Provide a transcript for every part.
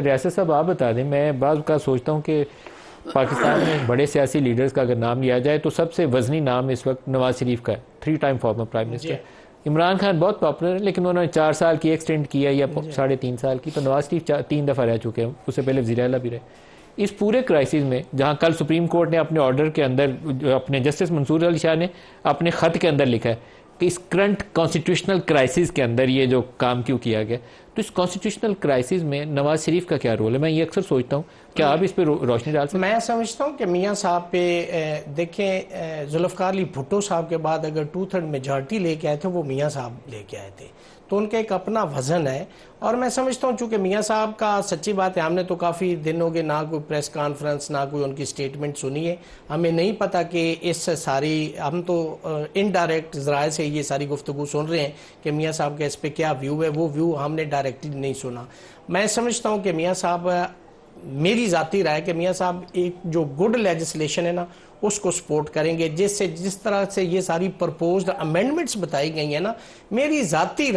ریاست صاحب آپ بتا دیں، میں بعض کا سوچتا ہوں کہ پاکستان میں بڑے سیاسی لیڈرز کا اگر نام لیا جائے تو سب سے وزنی نام اس وقت نواز شریف کا ہے، 3 time former prime minister. Imran Khan بہت پاپولر ہے لیکن انہوں نے 4 سال کی ایکسٹینڈ کیا یا 3.5 سال کی، تو نواز شریف 3 دفعہ رہ چکے ہیں، اس سے پہلے وزیر اعلیٰ بھی رہے۔ اس پورے کرائسس میں جہاں کل سپریم کورٹ نے اپنے آرڈر کے اندر، اپنے جسٹس منصور علی شاہ نے اپنے خط کے اندر لکھا ہے کہ اس کرنٹ کانسٹیٹیوشنل کرائسس کے اندر یہ جو کام کیوں کیا گیا، تو اس کانسٹیٹیوشنل کرائسس میں نواز شریف کا کیا رول ہے؟ میں یہ اکثر سوچتا ہوں، کیا آپ اس پہ روشنی ڈال سکتے ہیں؟ میں سمجھتا ہوں کہ میاں صاحب پہ دیکھیں، ذوالفقار علی بھٹو صاحب کے بعد اگر 2/3 میجارٹی لے کے آئے تھے وہ میاں صاحب لے کے آئے تھے، تو ان کا ایک اپنا وزن ہے۔ اور میں سمجھتا ہوں چونکہ میاں صاحب کا سچی بات ہے، ہم نے تو کافی دن ہو گئے نہ کوئی پریس کانفرنس نہ کوئی ان کی سٹیٹمنٹ سنی ہے، ہمیں نہیں پتا کہ اس ساری، ہم تو انڈائریکٹ ذرائع سے یہ ساری گفتگو سن رہے ہیں کہ میاں صاحب کا اس پہ کیا ویو ہے، وہ ویو ہم نے ڈائریکٹلی نہیں سنا۔ میں سمجھتا ہوں کہ میاں صاحب، میری ذاتی رائے کہ میاں صاحب ایک جو گڈ لیجسلیشن ہے نا اس کو سپورٹ کریں گے، جس طرح سے یہ ساری پرپوزڈ امینڈمنٹس بتائی گئی ہیں نا، میری ذاتی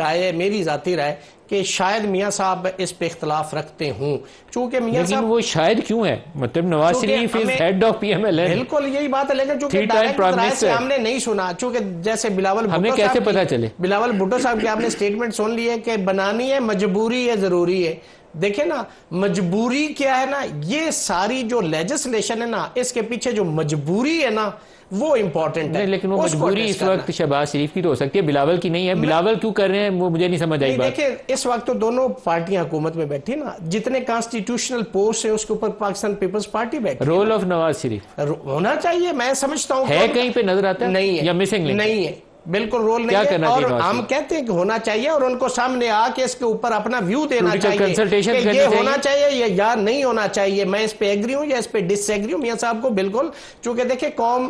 رائے کہ شاید میاں صاحب اس پہ اختلاف رکھتے ہوں، چونکہ میاں صاحب، لیکن وہ شاید کیوں ہے؟ مطلب Nawaz Sharif is head of P M L N, بالکل یہی بات ہے، لیکن چونکہ ڈائریکٹ رائے سے ہم نے نہیں سنا، چونکہ جیسے بلاول ہمیں کیسے پتا چلے؟ بلاول بھٹو صاحب کی آپ نے سٹیٹمنٹ سن لی ہے کہ بنانی ہے، مجبوری ہے، ضروری ہے۔ دیکھیں نا مجبوری کیا ہے نا، یہ ساری جو لیجسلیشن ہے نا اس کے پیچھے جو مجبوری ہے نا وہ امپورٹنٹ ہے، لیکن وہ مجبوری اس وقت شہباز شریف کی تو ہو سکتی ہے، بلاول کی نہیں ہے۔ بلاول کیوں کر رہے ہیں وہ مجھے نہیں سمجھ آئی بات۔ دیکھیں اس وقت تو دونوں پارٹیاں حکومت میں بیٹھی نا، جتنے کانسٹیٹیوشنل پوسٹ ہے اس کے اوپر پاکستان پیپلز پارٹی بیٹھی، رول آف نواز شریف ہونا چاہیے، میں سمجھتا ہوں ہے کہیں پہ نظر آتا ہے نہیں ہے، یا مسنگ لنک نہیں ہے، بالکل رول نہیں ہے، اور ہم کہتے ہیں کہ ہونا چاہیے اور ان کو سامنے آ کے اس کے اوپر اپنا ویو دینا چاہیے کہ یہ ہونا چاہیے یا نہیں ہونا چاہیے۔ میں اس پہ ایگری ہوں یا اس پہ ڈس ایگری ہوں میاں صاحب کو بالکل، چونکہ دیکھیں قوم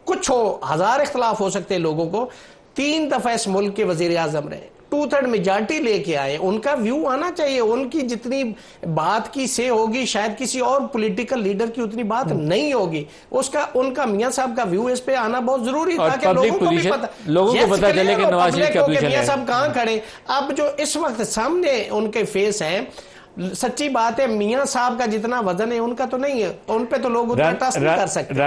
کچھ ہو، ہزار اختلاف ہو سکتے ہیں لوگوں کو، 3 دفعہ اس ملک کے وزیر اعظم رہے، 2/3 میجارٹی لے کے آئے، ان کا ویو آنا چاہیے، ان کی جتنی بات کی سے ہوگی شاید کسی اور پولیٹیکل لیڈر کی اتنی بات نہیں ہوگی، ان کا میاں صاحب کا ویو اس پہ آنا بہت ضروری ہے تاکہ لوگوں کو بھی پتہ چلے کہ نواز شریف کا پوزیشن ہے، میاں صاحب کہاں کھڑے۔ اب جو اس وقت سامنے ان کے فیس ہیں، سچی بات ہے میاں صاحب کا جتنا وزن ہے ان کا تو نہیں ہے، ان پہ تو لوگ اتنا ٹرسٹ نہیں کر سکتے۔